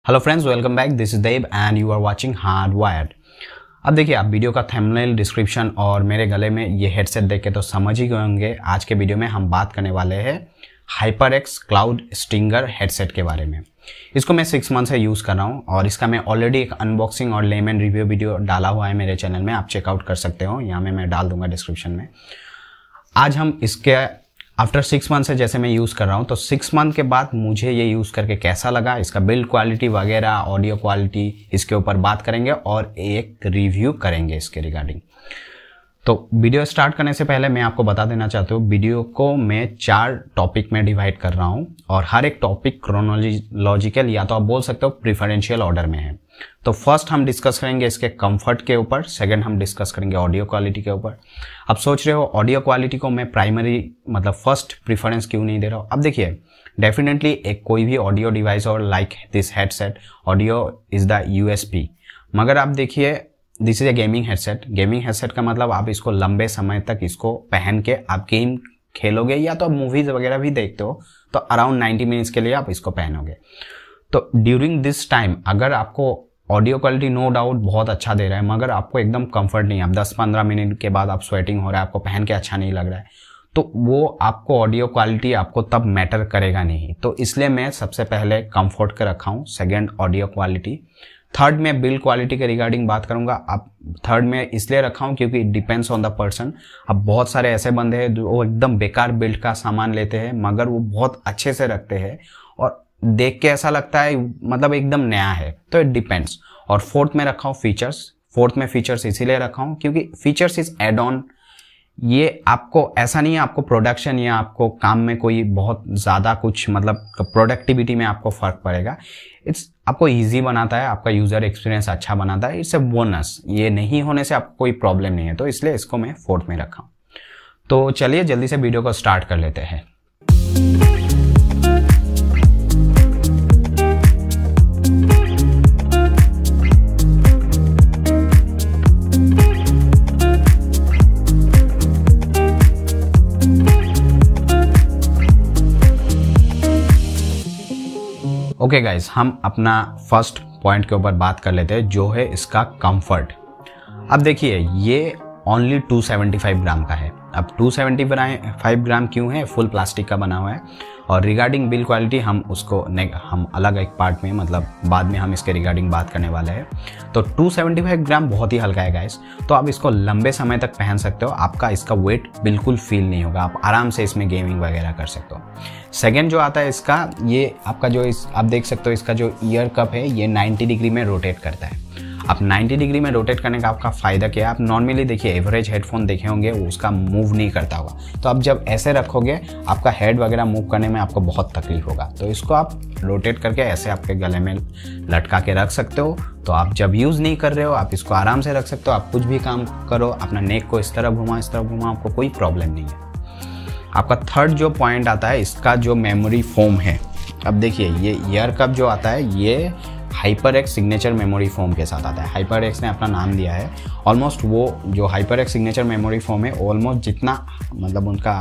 Hello friends, welcome back. This is Dev and you are watching hardwired. अब देखिए, आप video का थंबनेल, डिस्क्रिप्शन और मेरे गले में ये हेडसेट देख के तो समझ ही गए होंगे। आज के वीडियो में हम बात करने वाले हैं HyperX क्लाउड स्टिंगर हेडसेट के बारे में। इसको मैं 6 मंथ से यूज़ कर रहा हूँ और इसका मैं ऑलरेडी एक अनबॉक्सिंग और लेमन रिव्यू वीडियो डाला हुआ है मेरे चैनल में, आप चेकआउट कर सकते हो। यहाँ में मैं डाल दूंगा डिस्क्रिप्शन में। आज हम इसके आफ्टर 6 मंथ से जैसे मैं यूज़ कर रहा हूँ, तो 6 मंथ के बाद मुझे ये यूज़ करके कैसा लगा, इसका बिल्ड क्वालिटी वगैरह, ऑडियो क्वालिटी, इसके ऊपर बात करेंगे और एक रिव्यू करेंगे इसके रिगार्डिंग। तो वीडियो स्टार्ट करने से पहले मैं आपको बता देना चाहता हूँ, वीडियो को मैं 4 टॉपिक में डिवाइड कर रहा हूँ और हर एक टॉपिक क्रोनोलॉजिकल या तो आप बोल सकते हो प्रिफरेंशियल ऑर्डर में है। तो फर्स्ट हम डिस्कस करेंगे इसके कंफर्ट के ऊपर, सेकंड हम डिस्कस करेंगे ऑडियो क्वालिटी के ऊपर। अब सोच रहे हो ऑडियो क्वालिटी को मैं प्राइमरी मतलब फर्स्ट प्रीफरेंस क्यों नहीं दे रहा हूँ। अब देखिए, डेफिनेटली एक कोई भी ऑडियो डिवाइस और like this headset, audio is the USP. मगर आप देखिए, this is A gaming headset. Gaming headset का मतलब आप इसको लंबे समय तक इसको पहन के आप गेम खेलोगे या तो आप मूवीज वगैरह भी देखते हो, तो अराउंड 90 मिनट्स के लिए आप इसको पहनोगे। तो ड्यूरिंग दिस टाइम अगर आपको ऑडियो क्वालिटी नो डाउट बहुत अच्छा दे रहा है, मगर आपको एकदम कंफर्ट नहीं है, आप 10-15 मिनट के बाद आप स्वेटिंग हो रहा है, आपको पहन के अच्छा नहीं लग रहा है, तो वो आपको ऑडियो क्वालिटी आपको तब मैटर करेगा नहीं। तो इसलिए मैं सबसे पहले कंफर्ट का रखा हूँ, सेकेंड ऑडियो क्वालिटी, थर्ड में बिल्ड क्वालिटी के रिगार्डिंग बात करूंगा। अब थर्ड में इसलिए रखा हूं क्योंकि डिपेंड्स ऑन द पर्सन। अब बहुत सारे ऐसे बंदे हैं जो एकदम बेकार बिल्ड का सामान लेते हैं, मगर वो बहुत अच्छे से रखते हैं और देख के ऐसा लगता है मतलब एकदम नया है, तो इट डिपेंड्स। और फोर्थ में रखा हूँ फीचर्स। फोर्थ में फीचर्स इसीलिए रखा हूँ क्योंकि फीचर्स इज एड ऑन। ये आपको ऐसा नहीं है आपको प्रोडक्शन या आपको काम में कोई बहुत ज़्यादा कुछ मतलब प्रोडक्टिविटी में आपको फ़र्क पड़ेगा। इट्स आपको इजी बनाता है, आपका यूज़र एक्सपीरियंस अच्छा बनाता है। It's a bonus. ये नहीं होने से आपको कोई प्रॉब्लम नहीं है, तो इसलिए इसको मैं फोर्थ में रखा हूँ। तो चलिए जल्दी से वीडियो को स्टार्ट कर लेते हैं। ओके गाइज, हम अपना फर्स्ट पॉइंट के ऊपर बात कर लेते हैं, जो है इसका कंफर्ट। अब देखिए, ये ओनली 275 ग्राम का है। अब 275 ग्राम क्यों है? फुल प्लास्टिक का बना हुआ है। और रिगार्डिंग बिल्ड क्वालिटी हम अलग एक पार्ट में मतलब बाद में हम इसके रिगार्डिंग बात करने वाले हैं। तो 275 ग्राम बहुत ही हल्का है गाइस, तो आप इसको लंबे समय तक पहन सकते हो। आपका इसका वेट बिल्कुल फील नहीं होगा, आप आराम से इसमें गेमिंग वगैरह कर सकते हो। सेकेंड जो आता है इसका, ये आपका जो आप देख सकते हो, इसका जो ईयर कप है ये 90 डिग्री में रोटेट करता है। अब 90 डिग्री में रोटेट करने का आपका फ़ायदा क्या है? आप नॉर्मली देखिए एवरेज हेडफोन देखे होंगे, उसका मूव नहीं करता होगा। तो आप जब ऐसे रखोगे, आपका हेड वगैरह मूव करने में आपको बहुत तकलीफ होगा। तो इसको आप रोटेट करके ऐसे आपके गले में लटका के रख सकते हो। तो आप जब यूज़ नहीं कर रहे हो, आप इसको आराम से रख सकते हो। आप कुछ भी काम करो, अपना नेक को इस तरफ घुमा, आपको कोई प्रॉब्लम नहीं है। आपका थर्ड जो पॉइंट आता है, इसका जो मेमोरी फोम है। अब देखिए, ये ईयर कप जो आता है ये HyperX सिग्नेचर मेमोरी फोम के साथ आता है। HyperX ने अपना नाम दिया है। ऑलमोस्ट वो जो HyperX सिग्नेचर मेमोरी फोम है, ऑलमोस्ट जितना मतलब उनका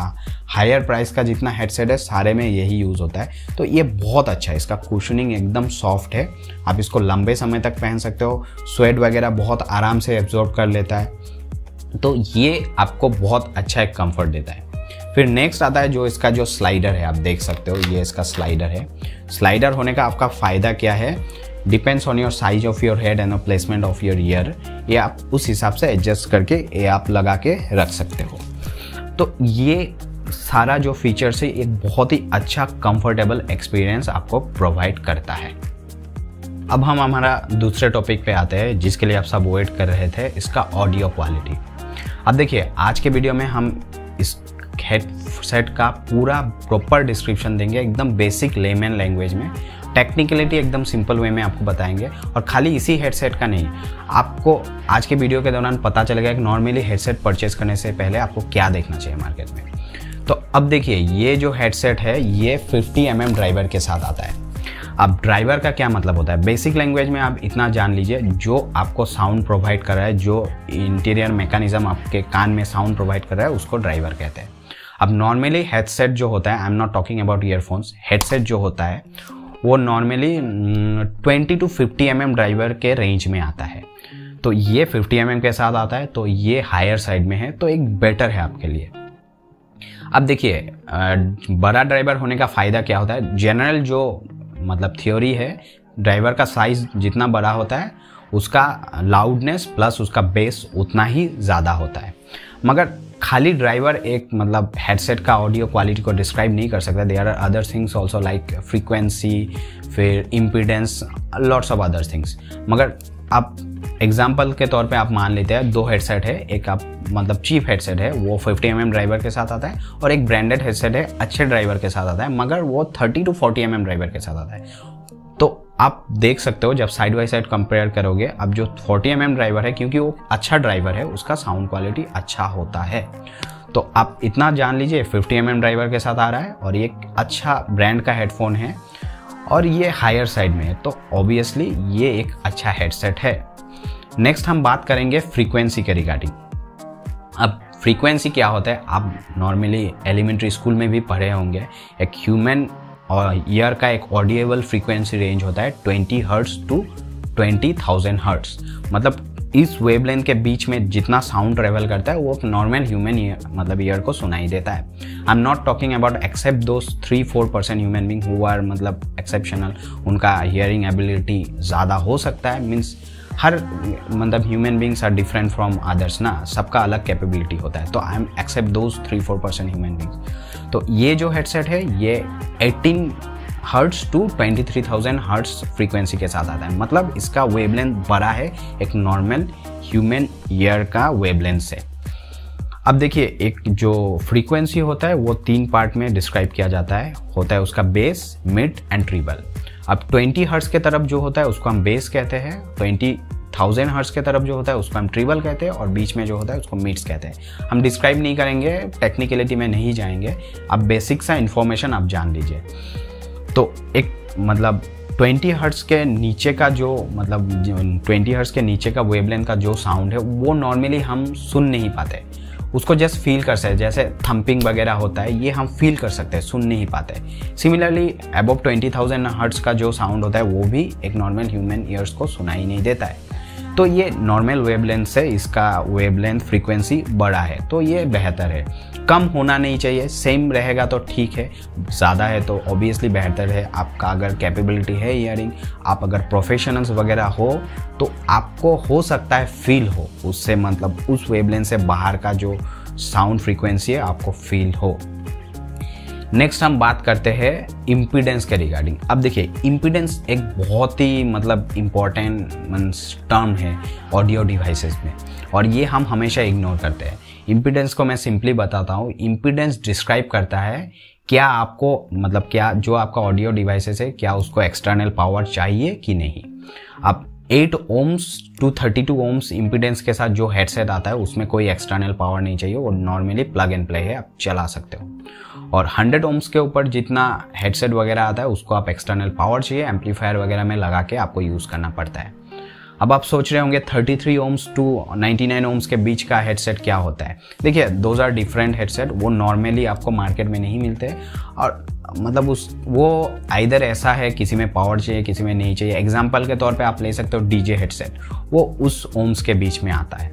हायर प्राइस का जितना हेडसेट है, सारे में यही यूज़ होता है। तो ये बहुत अच्छा है, इसका कुशनिंग एकदम सॉफ्ट है। आप इसको लंबे समय तक पहन सकते हो। स्वेट वगैरह बहुत आराम से एब्जॉर्ब कर लेता है। तो ये आपको बहुत अच्छा एक कंफर्ट देता है। फिर नेक्स्ट आता है जो इसका जो स्लाइडर है, आप देख सकते हो ये इसका स्लाइडर है। स्लाइडर होने का आपका फ़ायदा क्या है? Depends on your size of your head and placement of your year. ये आप उस हिसाब से एडजस्ट करके ये आप लगा के रख सकते हो। तो ये सारा जो फीचर्स है, एक बहुत ही अच्छा कंफर्टेबल एक्सपीरियंस आपको प्रोवाइड करता है। अब हम हमारा दूसरे टॉपिक पे आते हैं, जिसके लिए आप सब वेट कर रहे थे, इसका ऑडियो क्वालिटी। अब देखिए, आज के वीडियो में हम इस हेडसेट का पूरा प्रॉपर डिस्क्रिप्शन देंगे, एकदम बेसिक लेमन लैंग्वेज में। टेक्निकलिटी एकदम सिंपल वे में आपको बताएंगे। और खाली इसी हेडसेट का नहीं, आपको आज के वीडियो के दौरान पता चलेगा कि नॉर्मली हेडसेट परचेज करने से पहले आपको क्या देखना चाहिए मार्केट में। तो अब देखिए, ये जो हेडसेट है ये 50 mm ड्राइवर के साथ आता है। अब ड्राइवर का क्या मतलब होता है? बेसिक लैंग्वेज में आप इतना जान लीजिए, जो आपको साउंड प्रोवाइड कर रहा है, जो इंटीरियर मैकेनिज्म आपके कान में साउंड प्रोवाइड कर रहा है, उसको ड्राइवर कहते हैं। अब नॉर्मली हेडसेट जो होता है, I am not talking about earphones, headset जो होता है वो नॉर्मली 20 to 50 mm ड्राइवर के रेंज में आता है। तो ये 50 mm के साथ आता है, तो ये हायर साइड में है, तो एक बेटर है आपके लिए। अब देखिए बड़ा ड्राइवर होने का फ़ायदा क्या होता है। जनरल जो मतलब थ्योरी है, ड्राइवर का साइज़ जितना बड़ा होता है उसका लाउडनेस प्लस उसका बेस उतना ही ज़्यादा होता है। मगर खाली ड्राइवर एक मतलब हेडसेट का ऑडियो क्वालिटी को डिस्क्राइब नहीं कर सकता। There are other things also like frequency, फिर impedance, lots of other things. मगर आप एग्जाम्पल के तौर पे आप मान लेते हैं 2 हेडसेट है, एक आप मतलब चीप हेडसेट है वो 50 mm ड्राइवर के साथ आता है, और एक ब्रांडेड हेडसेट है अच्छे ड्राइवर के साथ आता है, मगर वो 30 to 40 mm ड्राइवर के साथ आता है। तो आप देख सकते हो जब साइड बाई साइड कंपेयर करोगे, अब जो 40 mm ड्राइवर है क्योंकि वो अच्छा ड्राइवर है उसका साउंड क्वालिटी अच्छा होता है। तो आप इतना जान लीजिए 50 mm ड्राइवर के साथ आ रहा है और ये अच्छा ब्रांड का हेडफोन है और ये हायर साइड में है, तो ऑब्वियसली ये एक अच्छा हेडसेट है। नेक्स्ट हम बात करेंगे फ्रीक्वेंसी के रिगार्डिंग। अब फ्रीक्वेंसी क्या होता है, आप नॉर्मली एलिमेंट्री स्कूल में भी पढ़े होंगे। एक ह्यूमन और ईयर का एक ऑडिएबल फ्रीक्वेंसी रेंज होता है 20 हर्ट्ज टू 20,000 हर्ट्ज। मतलब इस वेवलेंथ के बीच में जितना साउंड ट्रेवल करता है वो नॉर्मल ह्यूमन मतलब ईयर को सुनाई देता है। I am not talking about except those 3-4% human being who are मतलब एक्सेप्शनल, उनका हियरिंग एबिलिटी ज़्यादा हो सकता है। मीन्स हर मतलब human beings are different from others ना, सबका अलग कैपेबिलिटी होता है। तो I am except those 3-4% human beings. तो ये जो हेडसेट है ये 18 हर्ट्ज टू 23,000 हर्ट्ज फ्रीक्वेंसी के साथ आता है। मतलब इसका वेवलेंथ बड़ा है एक नॉर्मल ह्यूमन ईयर का वेवलेंथ से। अब देखिए एक जो फ्रीक्वेंसी होता है वो 3 पार्ट में डिस्क्राइब किया जाता है। होता है उसका बेस, मिड एंड ट्रिबल। अब 20 हर्ट्ज के तरफ जो होता है उसको हम बेस कहते हैं, 20,000 हर्ट्ज के तरफ जो होता है उसको हम ट्रिबल कहते हैं, और बीच में जो होता है उसको मिड्स कहते हैं। हम डिस्क्राइब नहीं करेंगे, टेक्निकलिटी में नहीं जाएंगे, अब बेसिक सा इन्फॉर्मेशन आप जान लीजिए। तो एक मतलब 20 हर्ट्ज के नीचे का जो मतलब 20 हर्ट्ज के नीचे का वेवलेंथ का जो साउंड है वो नॉर्मली हम सुन नहीं पाते, उसको जस्ट फील कर सकते हैं। जैसे थंपिंग वगैरह होता है ये हम फील कर सकते हैं, सुन नहीं पाते। सिमिलरली अबव 20,000 हर्ट्ज का जो साउंड होता है वो भी एक नॉर्मल ह्यूमन ईयर्स को सुनाई नहीं देता है। तो ये नॉर्मल वेवलेंथ से इसका वेवलेंथ फ्रीक्वेंसी बड़ा है, तो ये बेहतर है। कम होना नहीं चाहिए, सेम रहेगा तो ठीक है, ज़्यादा है तो ऑब्वियसली बेहतर है। आपका अगर कैपेबिलिटी है ईयरिंग, आप अगर प्रोफेशनल्स वगैरह हो तो आपको हो सकता है फील हो उससे, मतलब उस वेवलेंथ से बाहर का जो साउंड फ्रीक्वेंसी है आपको फील हो। नेक्स्ट हम बात करते हैं इम्पीडेंस के रिगार्डिंग। अब देखिए इम्पीडेंस एक बहुत ही मतलब इम्पॉर्टेंट टर्म है ऑडियो डिवाइसेस में, और ये हम हमेशा इग्नोर करते हैं। इम्पीडेंस को मैं सिंपली बताता हूँ। इम्पीडेंस डिस्क्राइब करता है क्या आपको मतलब क्या जो आपका ऑडियो डिवाइसेस है क्या उसको एक्सटर्नल पावर चाहिए कि नहीं। अब 8 ohms to 32 ohms इम्पीडेंस के साथ जो हेडसेट आता है उसमें कोई एक्सटर्नल पावर नहीं चाहिए, वो नॉर्मली प्लग एंड प्ले है, आप चला सकते हो। और 100 ohms के ऊपर जितना हेडसेट वगैरह आता है उसको आप एक्सटर्नल पावर चाहिए, एम्पलीफायर वगैरह में लगा के आपको यूज़ करना पड़ता है। अब आप सोच रहे होंगे 33 ohms टू 99 ohms के बीच का हेडसेट क्या होता है। देखिए दोज आर डिफरेंट हेडसेट, वो नॉर्मली आपको मार्केट में नहीं मिलते, और मतलब वो आइदर ऐसा है किसी में पावर चाहिए किसी में नहीं चाहिए। एग्जाम्पल के तौर पे आप ले सकते हो डीजे हेडसेट, वो उस ओम्स के बीच में आता है।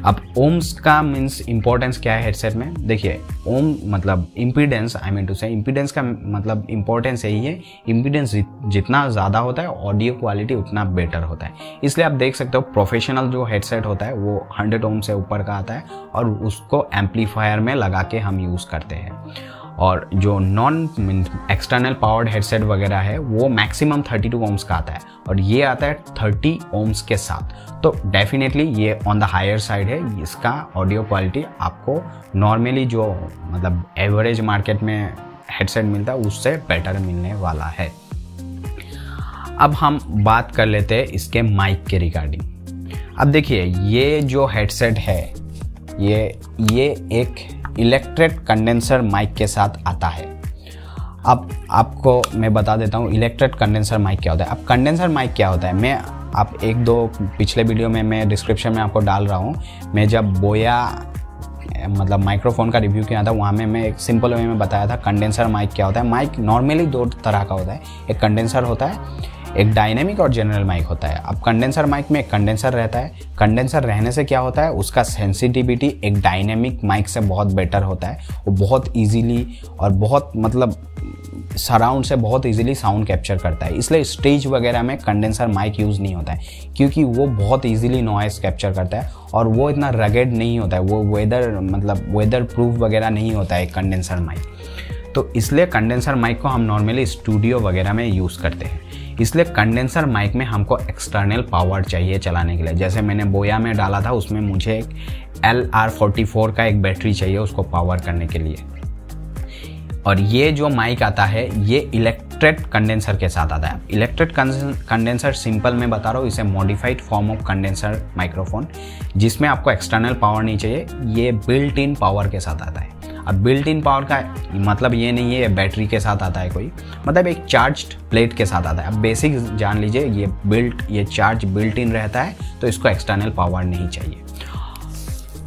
अब ओम्स का मीन्स इंपॉर्टेंस क्या है हेडसेट में, देखिए ओम मतलब इम्पीडेंस, आई मीन टू से इम्पीडेंस का मतलब इंपॉर्टेंस यही है, इम्पीडेंस जितना ज़्यादा होता है ऑडियो क्वालिटी उतना बेटर होता है। इसलिए आप देख सकते हो प्रोफेशनल जो हेडसेट होता है वो 100 ओम से ऊपर का आता है और उसको एम्पलीफायर में लगा के हम यूज़ करते हैं। और जो नॉन एक्सटर्नल पावर्ड हेडसेट वगैरह है वो मैक्सिमम 32 ओम्स का आता है, और ये आता है 30 ओम्स के साथ। तो डेफिनेटली ये ऑन द हायर साइड है, इसका ऑडियो क्वालिटी आपको नॉर्मली जो मतलब एवरेज मार्केट में हेडसेट मिलता है उससे बेटर मिलने वाला है। अब हम बात कर लेते हैं इसके माइक के रिगार्डिंग। अब देखिए ये जो हेडसेट है ये एक इलेक्ट्रेट कंडेंसर माइक के साथ आता है। अब आपको मैं बता देता हूँ इलेक्ट्रेट कंडेंसर माइक क्या होता है। अब कंडेंसर माइक क्या होता है, मैं आप 1-2 पिछले वीडियो में मैं डिस्क्रिप्शन में आपको डाल रहा हूँ। मैं जब बोया मतलब माइक्रोफोन का रिव्यू किया था, वहाँ में मैं एक सिंपल वे में बताया था कंडेंसर माइक क्या होता है। माइक नॉर्मली दो तरह का होता है, एक कंडेंसर होता है, एक डायनेमिक और जनरल माइक होता है। अब कंडेंसर माइक में एक कंडेंसर रहता है। कंडेंसर रहने से क्या होता है, उसका सेंसिटिविटी एक डायनेमिक माइक से बहुत बेटर होता है। वो बहुत इजीली और बहुत मतलब सराउंड से बहुत इजीली साउंड कैप्चर करता है। इसलिए स्टेज वगैरह में कंडेंसर माइक यूज़ नहीं होता है, क्योंकि वो बहुत इजीली नॉइस कैप्चर करता है और वो इतना रगेड नहीं होता है, वो वेदर प्रूफ वगैरह नहीं होता है कंडेंसर माइक। तो इसलिए कंडेंसर माइक को हम नॉर्मली स्टूडियो वगैरह में यूज़ करते हैं। इसलिए कंडेंसर माइक में हमको एक्सटर्नल पावर चाहिए चलाने के लिए। जैसे मैंने बोया में डाला था, उसमें मुझे एक LR44 का एक बैटरी चाहिए उसको पावर करने के लिए। और ये जो माइक आता है ये इलेक्ट्रेट कंडेंसर के साथ आता है। इलेक्ट्रेट कंडेंसर सिंपल मैं बता रहा हूँ, इसे modified form of condenser microphone, जिसमें आपको एक्सटर्नल पावर नहीं चाहिए, ये बिल्ट इन पावर के साथ आता है। अब बिल्ट इन पावर का मतलब ये नहीं है बैटरी के साथ आता है कोई, मतलब एक चार्ज्ड प्लेट के साथ आता है। अब बेसिक जान लीजिए, ये चार्ज बिल्ट इन रहता है, तो इसको एक्सटर्नल पावर नहीं चाहिए।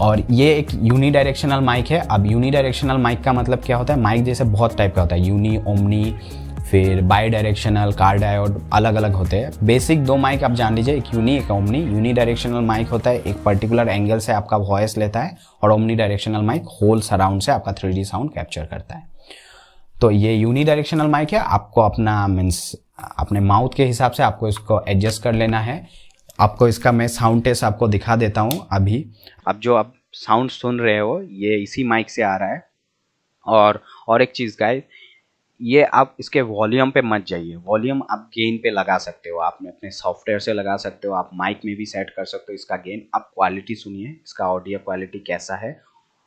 और ये एक यूनी डायरेक्शनल माइक है। अब यूनी डायरेक्शनल माइक का मतलब क्या होता है, माइक जैसे बहुत टाइप का होता है, यूनी, ओमनी, फिर बाई डायरेक्शनल, कार डायोड, अलग अलग होते हैं। बेसिक दो माइक आप जान लीजिए, एक यूनी एक ओमनी। यूनी डायरेक्शनल माइक होता है एक पर्टिकुलर एंगल से आपका वॉइस लेता है, और omni directional mic whole surround से आपका 3D साउंड कैप्चर करता है। तो ये यूनी डायरेक्शनल माइक है, आपको अपने माउथ के हिसाब से आपको इसको एडजस्ट कर लेना है। आपको इसका मैं साउंड टेस्ट आपको दिखा देता हूँ अभी। अब जो आप साउंड सुन रहे हो ये इसी माइक से आ रहा है। और एक चीज़ गाइस, ये आप इसके वॉल्यूम पे मत जाइए। वॉल्यूम आप गेन पे लगा सकते हो, आप अपने सॉफ्टवेयर से लगा सकते हो, आप माइक में भी सेट कर सकते हो इसका गेन। आप क्वालिटी सुनिए, इसका ऑडियो क्वालिटी कैसा है।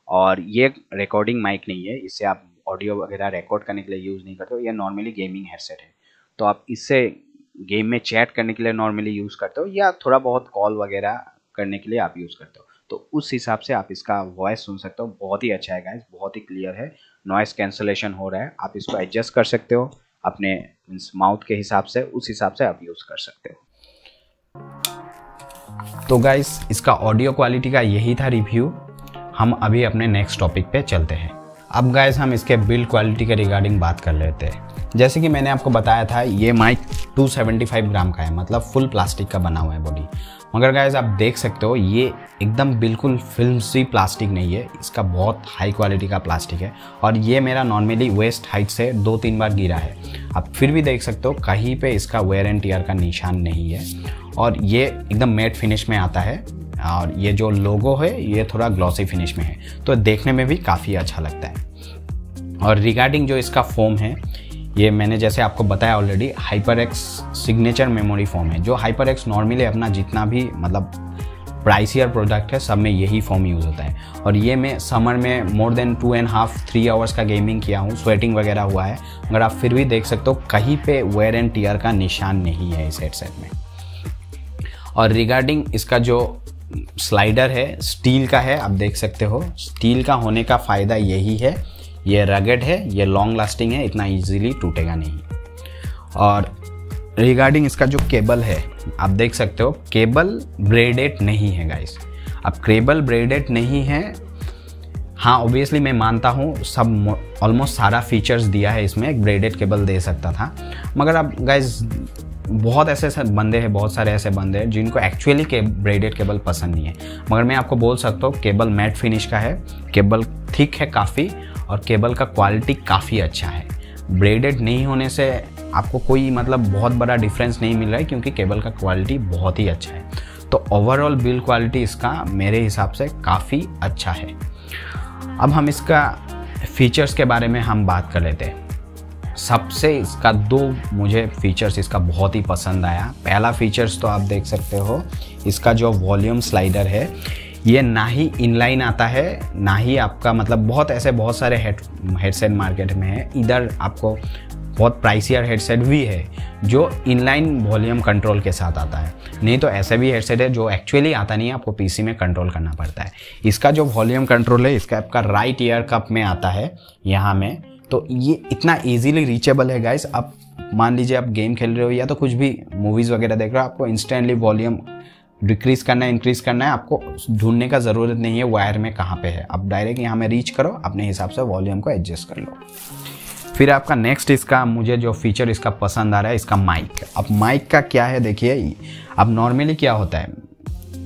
और ये रिकॉर्डिंग माइक नहीं है, इससे आप ऑडियो वगैरह रिकॉर्ड करने के लिए यूज़ नहीं करते हो। ये नॉर्मली गेमिंग हेडसेट है, तो आप इससे गेम में चैट करने के लिए नॉर्मली यूज़ करते हो, या थोड़ा बहुत कॉल वगैरह करने के लिए आप यूज़ करते हो। तो उस हिसाब से आप इसका वॉइस सुन सकते हो। बहुत ही अच्छा है गाइस, बहुत ही क्लियर है, नॉइस कैंसलेशन हो रहा है। आप इसको एडजस्ट कर सकते हो अपने माउथ के हिसाब से, उस हिसाब से आप यूज़ कर सकते हो। तो गाइस इसका ऑडियो क्वालिटी का यही था रिव्यू। हम अभी अपने नेक्स्ट टॉपिक पे चलते हैं। अब गाइस हम इसके बिल्ड क्वालिटी के रिगार्डिंग बात कर लेते हैं। जैसे कि मैंने आपको बताया था, ये माइक 275 ग्राम का है, मतलब फुल प्लास्टिक का बना हुआ है बॉडी। मगर गाइस आप देख सकते हो ये एकदम बिल्कुल फिल्म सी प्लास्टिक नहीं है, इसका बहुत हाई क्वालिटी का प्लास्टिक है। और ये मेरा नॉर्मली वेस्ट हाइट से 2-3 बार गिरा है। आप फिर भी देख सकते हो कहीं पे इसका वेयर एंड टियर का निशान नहीं है। और ये एकदम मैट फिनिश में आता है, और ये जो लोगो है ये थोड़ा ग्लॉसी फिनिश में है, तो देखने में भी काफ़ी अच्छा लगता है। और रिगार्डिंग जो इसका फोम है, ये मैंने जैसे आपको बताया already, HyperX signature memory foam है। जो HyperX नॉर्मली अपना जितना भी मतलब प्राइसियर प्रोडक्ट है सब में यही फोम यूज़ होता है। और ये मैं समर में मोर देन 2.5-3 आवर्स का गेमिंग किया हूँ, स्वेटिंग वगैरह हुआ है, मगर आप फिर भी देख सकते हो कहीं पे वेयर एंड टियर का निशान नहीं है इस हेडसेट में। और रिगार्डिंग इसका जो स्लाइडर है स्टील का है, आप देख सकते हो। स्टील का होने का फ़ायदा यही है, ये रगड है, ये लॉन्ग लास्टिंग है, इतना इजीली टूटेगा नहीं। और रिगार्डिंग इसका जो केबल है, आप देख सकते हो केबल ब्रेडेड नहीं है गाइस। अब केबल ब्रेडेड नहीं है, हाँ ऑब्वियसली मैं मानता हूँ सब ऑलमोस्ट सारा फीचर्स दिया है इसमें, एक ब्रेडेड केबल दे सकता था। मगर अब गाइस बहुत सारे ऐसे बंदे हैं जिनको एक्चुअली ब्रेडेड केबल पसंद नहीं है। मगर मैं आपको बोल सकता हूँ केबल मैट फिनिश का है, केबल थिक है काफ़ी, और केबल का क्वालिटी काफ़ी अच्छा है। ब्रेडेड नहीं होने से आपको कोई मतलब बहुत बड़ा डिफरेंस नहीं मिल रहा है, क्योंकि केबल का क्वालिटी बहुत ही अच्छा है। तो ओवरऑल बिल्ड क्वालिटी इसका मेरे हिसाब से काफ़ी अच्छा है। अब हम इसका फीचर्स के बारे में हम बात कर लेते हैं। सबसे इसका मुझे फीचर्स इसका बहुत ही पसंद आया। पहला फीचर्स तो आप देख सकते हो, इसका जो वॉल्यूम स्लाइडर है ये ना ही इनलाइन आता है, ना ही आपका मतलब बहुत सारे हेडसेट मार्केट में है। इधर आपको बहुत प्राइसियर हेडसेट भी है जो इनलाइन वॉल्यूम कंट्रोल के साथ आता है, नहीं तो ऐसे भी हेडसेट है जो एक्चुअली आता नहीं है, आपको पीसी में कंट्रोल करना पड़ता है। इसका जो वॉल्यूम कंट्रोल है इसका आपका राइट ईयर कप में आता है यहाँ में, तो ये इतना इजीली रीचेबल है गाइस। आप मान लीजिए आप गेम खेल रहे हो या तो कुछ भी मूवीज़ वगैरह देख रहे हो, आपको इंस्टेंटली वॉल्यूम डिक्रीज करना है, इंक्रीज करना है, आपको ढूंढने का ज़रूरत नहीं है वायर में कहाँ पे है। आप डायरेक्ट यहाँ में रीच करो, अपने हिसाब से वॉल्यूम को एडजस्ट कर लो। फिर आपका नेक्स्ट इसका मुझे जो फीचर इसका पसंद आ रहा है इसका माइक। अब माइक का क्या है देखिए, अब नॉर्मली क्या होता है,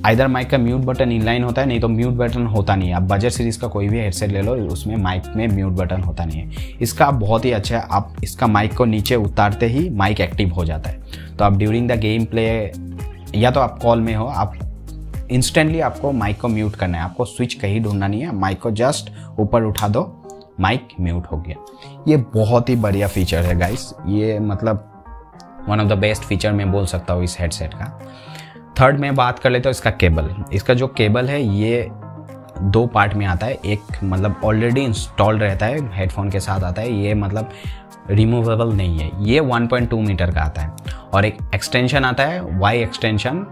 आइदर माइक का म्यूट बटन इनलाइन होता है, नहीं तो म्यूट बटन होता नहीं है। आप बजट सीरीज़ का कोई भी हेडसेट ले लो, उसमें माइक में म्यूट बटन होता नहीं है। इसका बहुत ही अच्छा है, आप इसका माइक को नीचे उतारते ही माइक एक्टिव हो जाता है। तो आप ड्यूरिंग द गेम प्ले या तो आप कॉल में हो, आप इंस्टेंटली आपको माइक को म्यूट करना है, आपको स्विच कहीं ढूंढना नहीं है, माइक को जस्ट ऊपर उठा दो, माइक म्यूट हो गया। ये बहुत ही बढ़िया फीचर है गाइस, ये मतलब one of the best feature मैं बोल सकता हूँ इस हेडसेट का। थर्ड में बात कर लेते हो इसका केबल। इसका जो केबल है ये 2 पार्ट में आता है, एक मतलब ऑलरेडी इंस्टॉल्ड रहता है, हेडफोन के साथ आता है, ये मतलब रिमूवेबल नहीं है। ये 1.2 मीटर का आता है और एक एक्सटेंशन आता है वाई एक्सटेंशन,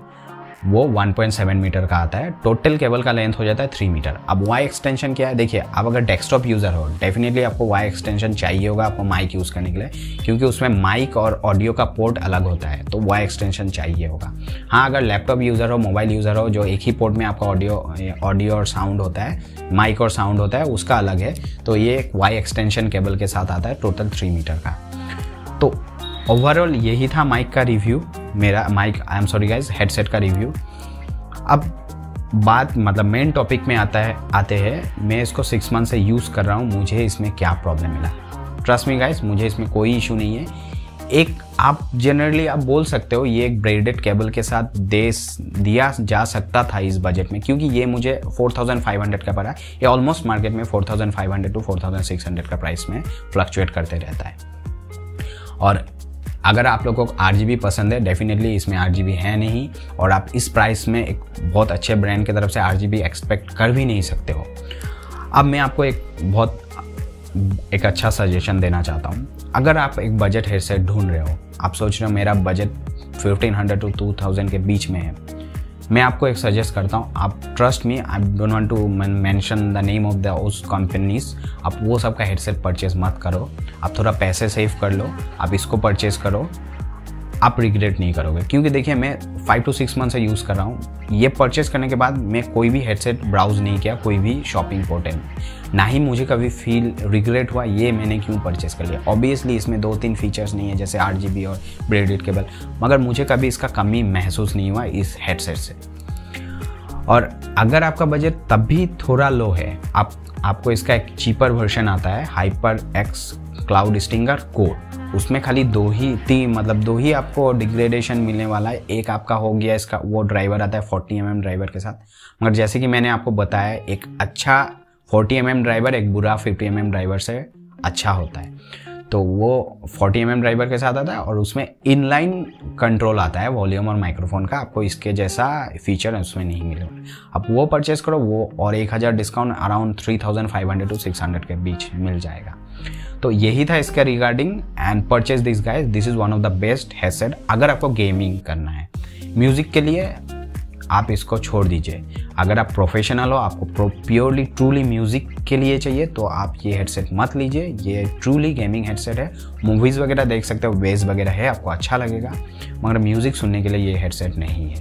वो 1.7 मीटर का आता है। टोटल केबल का लेंथ हो जाता है 3 मीटर। अब वाई एक्सटेंशन क्या है देखिए, आप अगर डेस्कटॉप यूज़र हो डेफिनेटली आपको वाई एक्सटेंशन चाहिए होगा आपको माइक यूज़ करने के लिए, क्योंकि उसमें माइक और ऑडियो का पोर्ट अलग होता है, तो वाई एक्सटेंशन चाहिए होगा। हाँ, अगर लैपटॉप यूज़र हो, मोबाइल यूज़र हो, जो एक ही पोर्ट में आपका ऑडियो और साउंड होता है, माइक और साउंड होता है, उसका अलग है, तो ये एक वाई एक्सटेंशन केबल के साथ आता है, टोटल 3 मीटर का। तो ओवरऑल यही था माइक का रिव्यू, मेरा mic I am sorry guys headset का रिव्यू। अब बात मतलब मेन टॉपिक में आते हैं, मैं इसको 6 मंथ से यूज़ कर रहा हूँ, मुझे इसमें क्या प्रॉब्लम मिला। ट्रस्ट मी गाइज, मुझे इसमें कोई इशू नहीं है। एक आप जनरली आप बोल सकते हो ये एक ब्रेडेड केबल के साथ दिया जा सकता था इस बजट में, क्योंकि ये मुझे 4500 का पड़ा। ये ऑलमोस्ट मार्केट में 4500 to 4600 का प्राइस में फ्लक्चुएट करते रहता है। और अगर आप लोगों को RGB पसंद है, डेफिनेटली इसमें RGB है नहीं, और आप इस प्राइस में एक बहुत अच्छे ब्रांड की तरफ से RGB एक्सपेक्ट कर भी नहीं सकते हो। अब मैं आपको एक अच्छा सजेशन देना चाहता हूँ। अगर आप एक बजट हेडसेट ढूंढ रहे हो, आप सोच रहे हो मेरा बजट 1500 to 2000 के बीच में है, मैं आपको एक सजेस्ट करता हूँ, आप trust me, I don't want to mention the name of उस कंपनीज, आप वो सब का हेडसेट परचेज मत करो। आप थोड़ा पैसे सेव कर लो, आप इसको परचेज करो, आप रिग्रेट नहीं करोगे। क्योंकि देखिए मैं 5 to 6 मंथ से यूज़ कर रहा हूँ, ये परचेज करने के बाद मैं कोई भी हेडसेट ब्राउज नहीं किया, कोई भी शॉपिंग पोर्टल, ना ही मुझे कभी फील रिग्रेट हुआ ये मैंने क्यों परचेज कर लिया। ऑब्वियसली इसमें 2-3 फीचर्स नहीं है जैसे RGB और ब्रेडेड केबल, मगर मुझे कभी इसका कमी महसूस नहीं हुआ इस हेडसेट से। और अगर आपका बजट तब भी थोड़ा लो है, आपको इसका एक चीपर वर्जन आता है, HyperX क्लाउड स्टिंगर कोर, उसमें खाली 2 ही आपको डिग्रेडेशन मिलने वाला है। एक आपका हो गया इसका वो ड्राइवर आता है 40 mm ड्राइवर के साथ, मगर जैसे कि मैंने आपको बताया एक अच्छा 40 mm ड्राइवर एक बुरा 50 mm ड्राइवर से अच्छा होता है। तो वो 40 mm ड्राइवर के साथ आता है और उसमें इनलाइन कंट्रोल आता है वॉल्यूम और माइक्रोफोन का, आपको इसके जैसा फीचर उसमें नहीं मिलेगा। आप वो परचेस करो, वो और 1000 डिस्काउंट अराउंड 3500 to 600 के बीच मिल जाएगा। तो यही था इसका regarding, and purchase this guys, this is one of the best headset. अगर आपको गेमिंग करना है, म्यूज़िक के लिए आप इसको छोड़ दीजिए। अगर आप प्रोफेशनल हो, आपको प्योरली ट्रूली म्यूज़िक के लिए चाहिए, तो आप ये हेडसेट मत लीजिए। ये ट्रूली गेमिंग हेडसेट है, मूवीज़ वगैरह देख सकते हो, बेस वगैरह है, आपको अच्छा लगेगा, मगर म्यूज़िक सुनने के लिए ये हेडसेट नहीं है।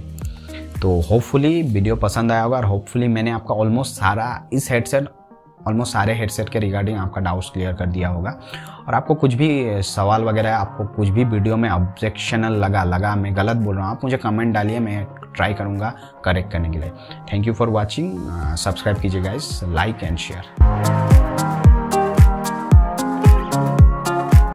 तो होपफुली वीडियो पसंद आया होगा, और होपफुली मैंने आपका ऑलमोस्ट सारे हेडसेट के रिगार्डिंग आपका डाउट्स क्लियर कर दिया होगा। और आपको कुछ भी सवाल वगैरह है, आपको कुछ भी वीडियो में ऑब्जेक्शनल लगा मैं गलत बोल रहा हूँ, आप मुझे कमेंट डालिए, मैं ट्राई करूँगा करेक्ट करने के लिए। Thank you for watching, subscribe कीजिए गाइस, लाइक एंड शेयर।